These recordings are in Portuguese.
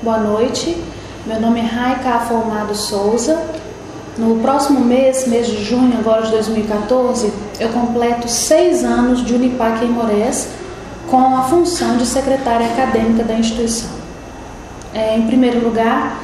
Boa noite, meu nome é Raika Afolmado Souza. No próximo mês de junho agora de 2014, eu completo 6 anos de Unipac Aimorés com a função de secretária acadêmica da instituição. Em primeiro lugar,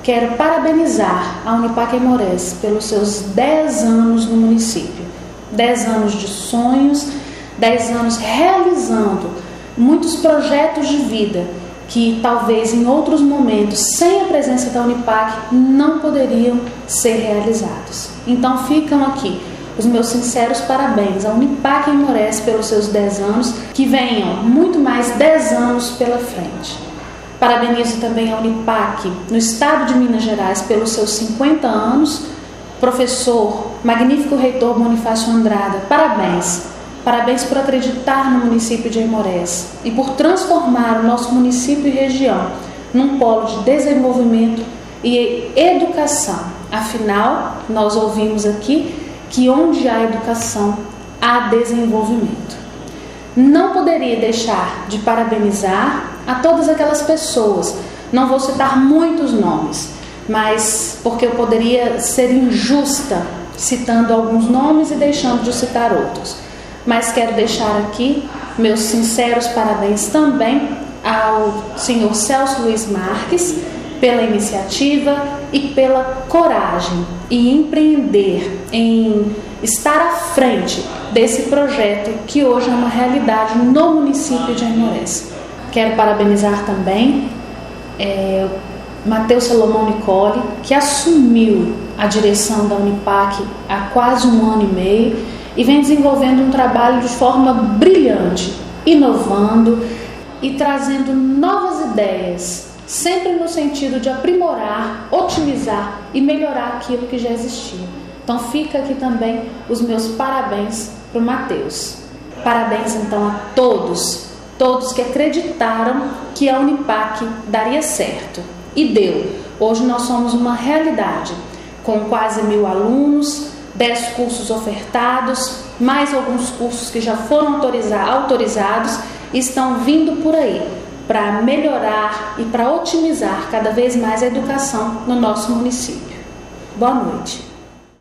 quero parabenizar a Unipac Aimorés pelos seus 10 anos no município. 10 anos de sonhos, 10 anos realizando muitos projetos de vida que talvez em outros momentos, sem a presença da Unipac, não poderiam ser realizados. Então ficam aqui os meus sinceros parabéns à Unipac Aimorés pelos seus 10 anos, que venham muito mais 10 anos pela frente. Parabenizo também a Unipac no estado de Minas Gerais pelos seus 50 anos. Professor, magnífico reitor Bonifácio Andrada, parabéns. Parabéns por acreditar no município de Aimorés e por transformar o nosso município e região num polo de desenvolvimento e educação. Afinal, nós ouvimos aqui que onde há educação, há desenvolvimento. Não poderia deixar de parabenizar a todas aquelas pessoas. Não vou citar muitos nomes, mas porque eu poderia ser injusta citando alguns nomes e deixando de citar outros. Mas quero deixar aqui meus sinceros parabéns também ao senhor Celso Luiz Marques pela iniciativa e pela coragem em empreender, em estar à frente desse projeto que hoje é uma realidade no município de Aimorés. Quero parabenizar também Matheus Salomão Nicole, que assumiu a direção da Unipac há quase 1 ano e meio e vem desenvolvendo um trabalho de forma brilhante, inovando e trazendo novas ideias, sempre no sentido de aprimorar, otimizar e melhorar aquilo que já existia. Então fica aqui também os meus parabéns para o Matheus. Parabéns então a todos que acreditaram que a Unipac daria certo. E deu. Hoje nós somos uma realidade, com quase 1.000 alunos, 10 cursos ofertados, mais alguns cursos que já foram autorizados e estão vindo por aí para melhorar e para otimizar cada vez mais a educação no nosso município. Boa noite.